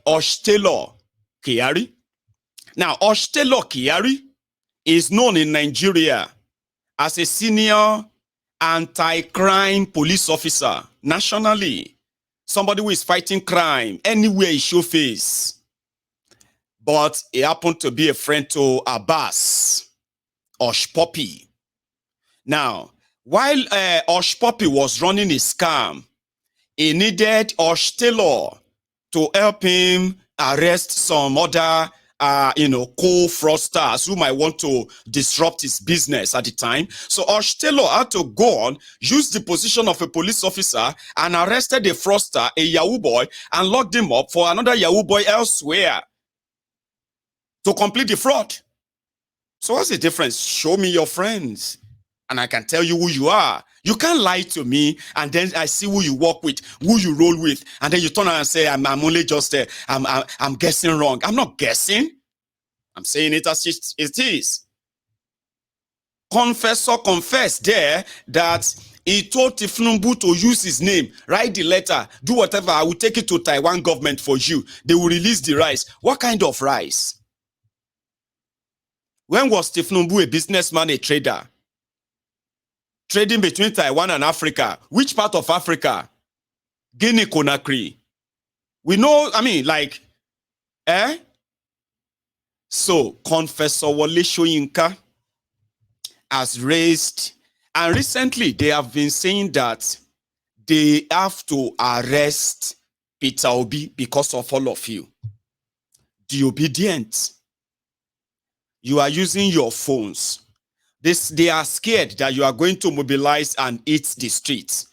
Osh-Taylor Kyari. Now, Osh-Taylor Kyari is known in Nigeria as a senior anti-crime police officer nationally. Somebody who is fighting crime anywhere he show face. But he happened to be a friend to Abbas, Osh Poppy. Now, while Osh Poppy was running a scam, he needed Osh-Taylor to help him arrest some other co-fraudsters who might want to disrupt his business at the time. So Osh-Taylor had to go on, use the position of a police officer and arrested a fraudster, a Yahoo boy, and locked him up for another Yahoo boy elsewhere. to complete the fraud. So what's the difference? Show me your friends and I can tell you who you are. You can't lie to me and then I see who you work with, who you roll with, and then you turn around and say, I'm only just, I'm guessing wrong. I'm not guessing. I'm saying it as it is. Cornfessor confessed there that he told Tifnumbu to use his name, write the letter, do whatever, I will take it to Taiwan government for you. They will release the rice. What kind of rice? When was Tifnumbu a businessman, a trader? Trading between Taiwan and Africa. Which part of Africa? Guinea Conakry. We know, I mean, like, So, Cornfessor Wole Soyinka has raised, and recently they have been saying that they have to arrest Peter Obi because of all of you. The obedient. You are using your phones. They are scared that you are going to mobilize and eat the streets.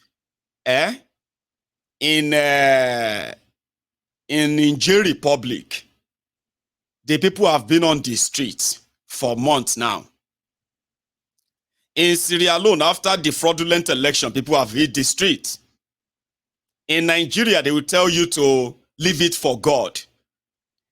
In Niger Republic, the people have been on the streets for months now. In Syria alone, after the fraudulent election, people have hit the street. In Nigeria, they will tell you to leave it for God.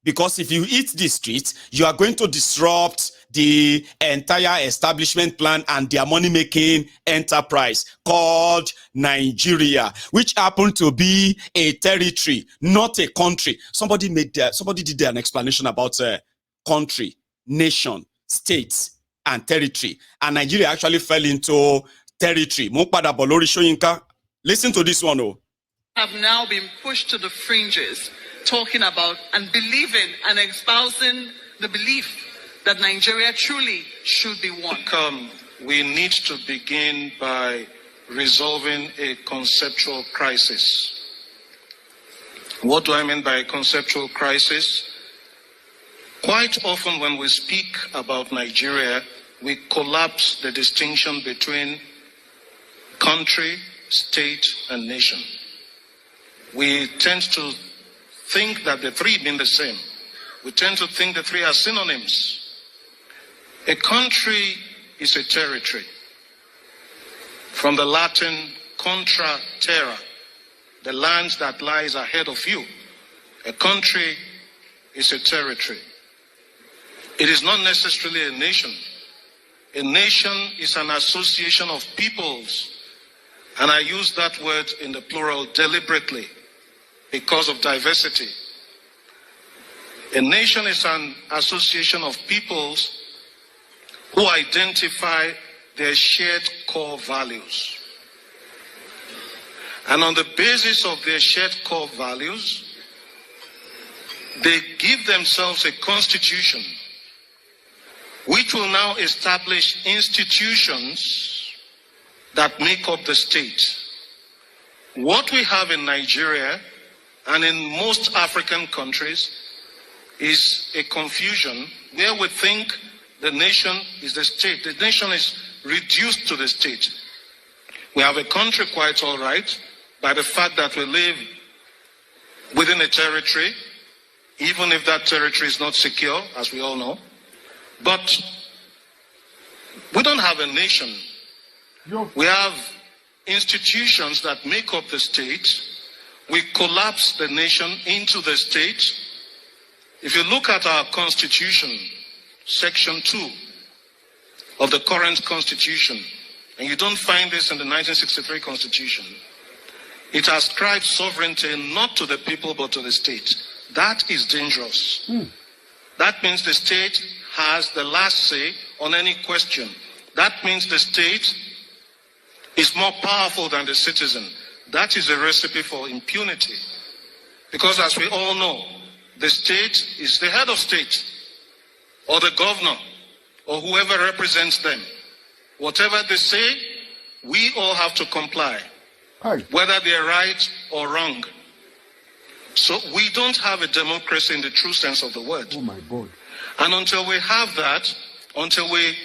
Because if you hit the streets, you are going to disrupt the entire establishment plan and their money-making enterprise called Nigeria, which happened to be a territory, not a country. Somebody did an explanation about country, nation, states, and territory. And Nigeria actually fell into territory. Mohbad Bolori Soyinka. Listen to this one, have now been pushed to the fringes, talking about and believing and espousing the belief that Nigeria truly should be one. We need to begin by resolving a conceptual crisis. What do I mean by a conceptual crisis? Quite often when we speak about Nigeria, we collapse the distinction between country, state, and nation. We tend to think that the three mean the same. We tend to think the three are synonyms. A country is a territory. From the Latin contra terra, the land that lies ahead of you. A country is a territory. It is not necessarily a nation. A nation is an association of peoples. And I use that word in the plural deliberately because of diversity. A nation is an association of peoples who identify their shared core values. And on the basis of their shared core values, they give themselves a constitution which will now establish institutions that make up the state. What we have in Nigeria and in most African countries is a confusion where we think the nation is the state. The nation is reduced to the state. We have a country quite all right by the fact that we live within a territory, even if that territory is not secure, as we all know. But we don't have a nation. We have institutions that make up the state. We collapse the nation into the state. If you look at our constitution, section 2 of the current constitution, and you don't find this in the 1963 constitution, it ascribes sovereignty not to the people but to the state. That is dangerous. That means the state has the last say on any question. That means the state is more powerful than the citizen. That is a recipe for impunity. Because as we all know, the state is the head of state, or the governor, or whoever represents them. Whatever they say, we all have to comply, whether they're right or wrong. So we don't have a democracy in the true sense of the word. Oh my God. And until we have that, until we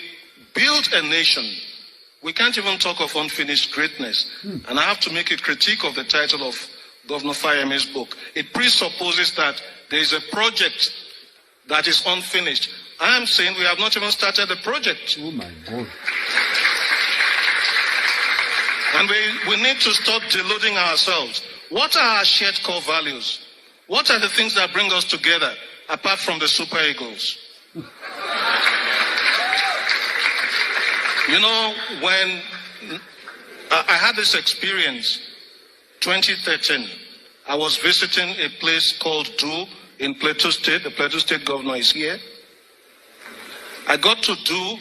build a nation, we can't even talk of unfinished greatness. And I have to make a critique of the title of Governor Fayeme's book. It presupposes that there is a project that is unfinished. I am saying we have not even started the project. Oh my God. And we need to stop deluding ourselves. What are our shared core values? What are the things that bring us together, apart from the super egos? You know, when I had this experience, 2013, I was visiting a place called Do in Plateau State. The Plateau State governor is here. I got to Do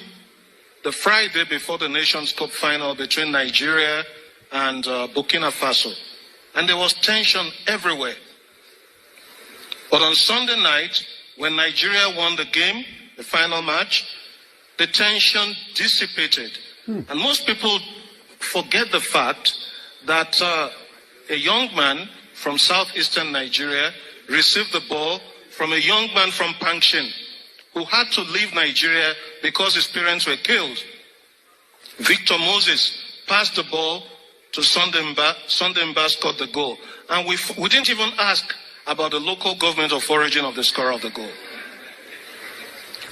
the Friday before the Nations Cup final between Nigeria and Burkina Faso. And there was tension everywhere. But on Sunday night, when Nigeria won the game, the final match, the tension dissipated. And most people forget the fact that a young man from southeastern Nigeria received the ball from a young man from Pangshin who had to leave Nigeria because his parents were killed. Victor Moses passed the ball to Sondemba. Sondemba scored the goal. And we didn't even ask about the local government of origin of the scorer of the goal.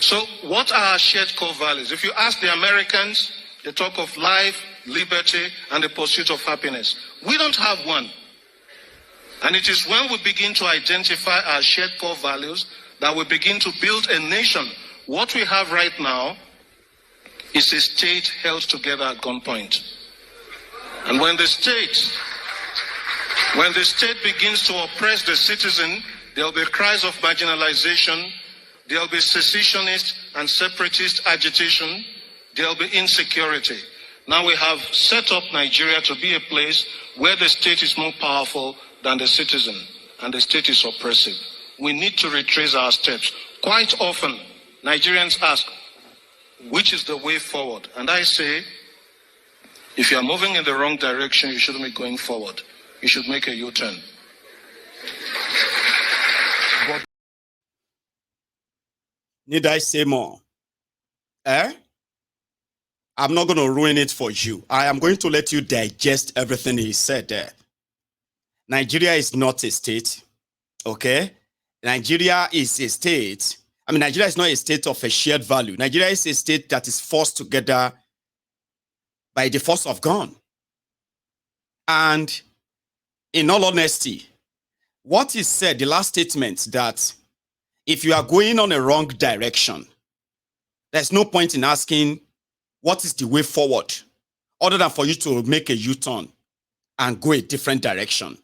So what are our shared core values? If you ask the Americans, they talk of life, liberty, and the pursuit of happiness. We don't have one. And it is when we begin to identify our shared core values that we begin to build a nation. What we have right now is a state held together at gunpoint. And when the state begins to oppress the citizen, there'll be cries of marginalization, there'll be secessionist and separatist agitation, there'll be insecurity. Now we have set up Nigeria to be a place where the state is more powerful than the citizen, and the state is oppressive. We need to retrace our steps. Quite often, Nigerians ask, which is the way forward? And I say, if you are moving in the wrong direction, you shouldn't be going forward. You should make a U-turn. Need I say more? I'm not going to ruin it for you. I am going to let you digest everything he said there. Nigeria is not a state, okay? Nigeria is a state. I mean, Nigeria is not a state of a shared value. Nigeria is a state that is forced together by the force of gun. And in all honesty, what is said, the last statement, that if you are going on a wrong direction, there's no point in asking what is the way forward, other than for you to make a U-turn and go a different direction.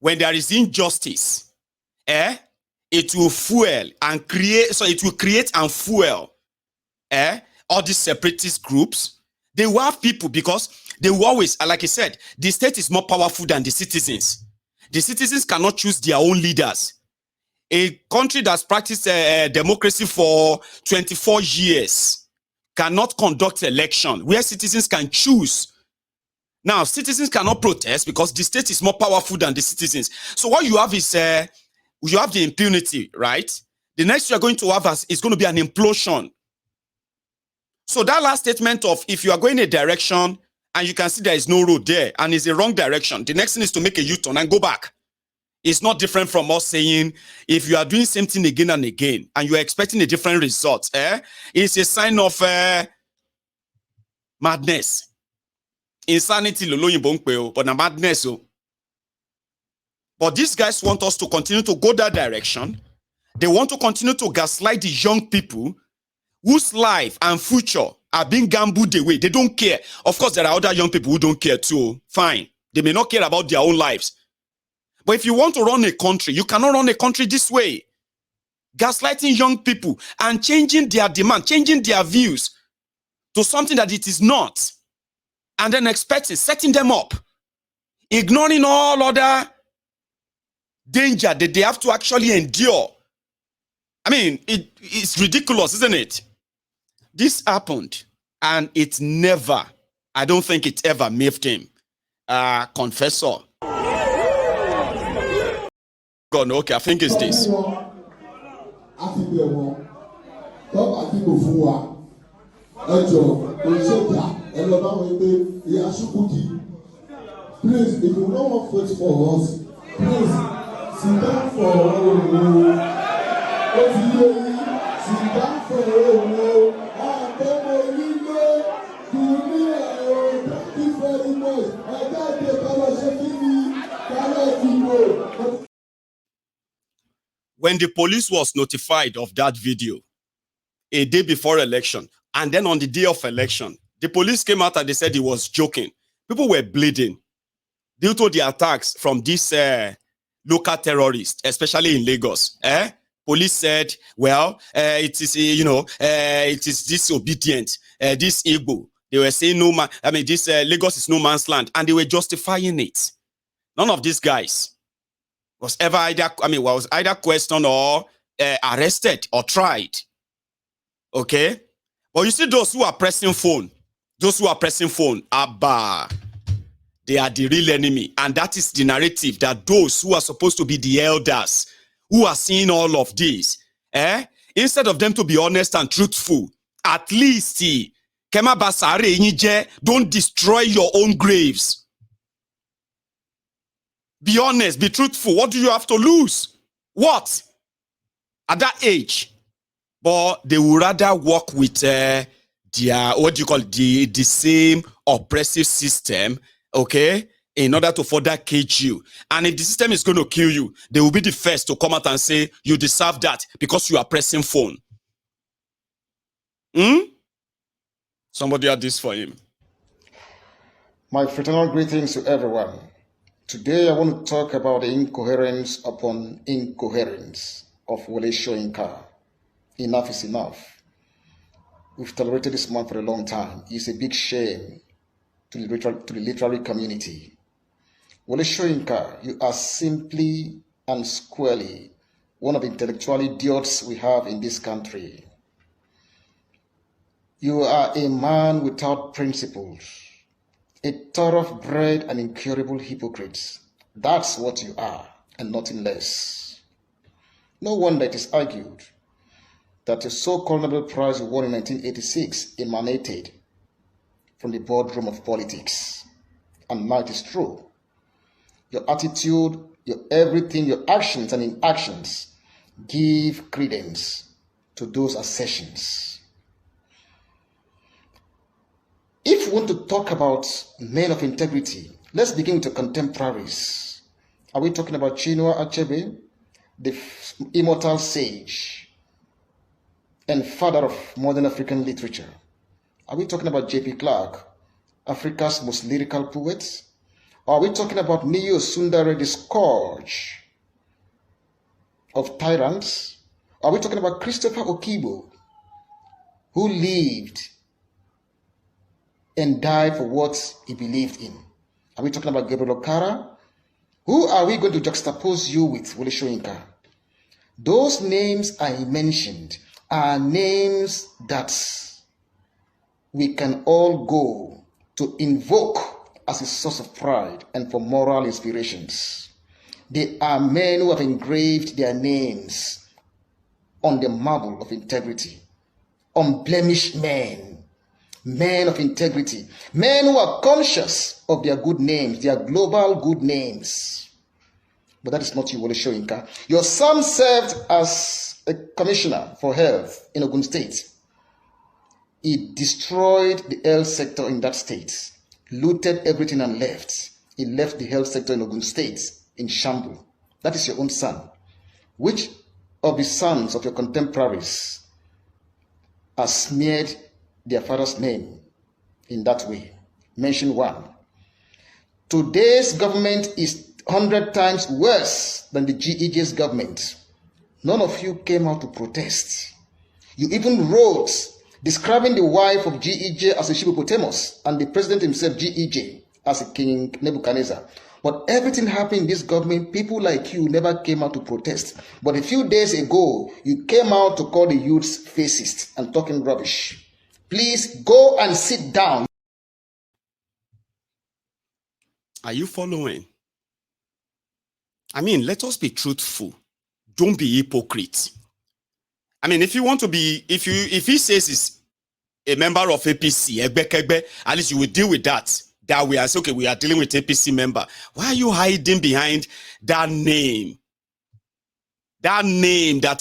When there is injustice, it will fuel and create, so it will create and fuel all these separatist groups. They will have people, because they will always, like I said, the state is more powerful than the citizens. The citizens cannot choose their own leaders. A country that's practiced democracy for 24 years cannot conduct election where citizens can choose. Now, citizens cannot protest because the state is more powerful than the citizens. So what you have is, you have the impunity, right? The next you are going to have is going to be an implosion. So that last statement of, if you are going a direction and you can see there is no road there and it's a wrong direction, the next thing is to make a U-turn and go back. It's not different from us saying, if you are doing same thing again and again and you are expecting a different result, it's a sign of madness. Insanity, but na madness. But these guys want us to continue to go that direction. They want to continue to gaslight the young people whose life and future are being gambled away. They don't care. Of course, there are other young people who don't care too. Fine. They may not care about their own lives. But if you want to run a country, you cannot run a country this way. Gaslighting young people and changing their demand, changing their views to something that it is not. And then setting them up. Ignoring all other danger that they have to actually endure. I mean, it's ridiculous, isn't it? This happened, and it never, I don't think it ever moved him. Cornfessor. God, okay, I think it's this. Please, if you don't want vote for us, please sit down for When the police was notified of that video a day before election, and then on the day of election, the police came out and they said he was joking. People were bleeding due to the attacks from these local terrorists, especially in Lagos. Police said, well, it is, it is disobedient. This Igbo, they were saying no man. I mean, this Lagos is no man's land, and they were justifying it. None of these guys was ever either questioned or arrested or tried. Okay, but you see those who are pressing phone, abba, they are the real enemy, and that is the narrative that those who are supposed to be the elders, who are seeing all of this, instead of them to be honest and truthful, at least Kema Basare Inije, don't destroy your own graves. Be honest, be truthful. What do you have to lose? What? At that age. But they would rather work with their, what do you call it, the same oppressive system, okay, in order to further cage you. And if the system is going to kill you, they will be the first to come out and say, you deserve that because you are pressing phone. Somebody had this for him. My fraternal greetings to everyone. Today I want to talk about the incoherence upon incoherence of Wole Soyinka. Enough is enough. We've tolerated this man for a long time. It's a big shame to the literary community. Wole Soyinka, you are simply and squarely one of the intellectual idiots we have in this country. You are a man without principles, a thoroughbred and incurable hypocrite. That's what you are, and nothing less. No wonder it is argued that the so-called Nobel Prize you won in 1986 emanated from the boardroom of politics. And now it is true. Your attitude, your everything, your actions and inactions give credence to those assertions. If we want to talk about men of integrity, let's begin with the contemporaries. Are we talking about Chinua Achebe, the immortal sage and father of modern African literature? Are we talking about J.P. Clark, Africa's most lyrical poet? Or are we talking about Niyo Sundare, the scourge of tyrants? Or are we talking about Christopher Okibo, who lived and died for what he believed in? Are we talking about Gabriel Okara? Who are we going to juxtapose you with, Wole Soyinka? Those names I mentioned are names that we can all go to invoke as a source of pride and for moral inspirations. They are men who have engraved their names on the marble of integrity. Unblemished men, men of integrity, men who are conscious of their good names, their global good names. But that is not you, Wole Soyinka. Your son served as a commissioner for health in Ogun State. He destroyed the health sector in that state, looted everything and left. He left the health sector in Ogun State in shambles. That is your own son. Which of the sons of your contemporaries has smeared their father's name in that way? Mention one. Today's government is 100 times worse than the GEJ's government. None of you came out to protest. You even wrote describing the wife of GEJ as a hippopotamus and the president himself, GEJ, as a King Nebuchadnezzar. But everything happened in this government, people like you never came out to protest. But a few days ago, you came out to call the youths fascist and talking rubbish. Please go and sit down. Are you following? I mean, let us be truthful. Don't be hypocrite. I mean, if you want to be, if he says he's a member of APC, at least you will deal with that way and say, okay, we are dealing with APC member. Why are you hiding behind that name? That name that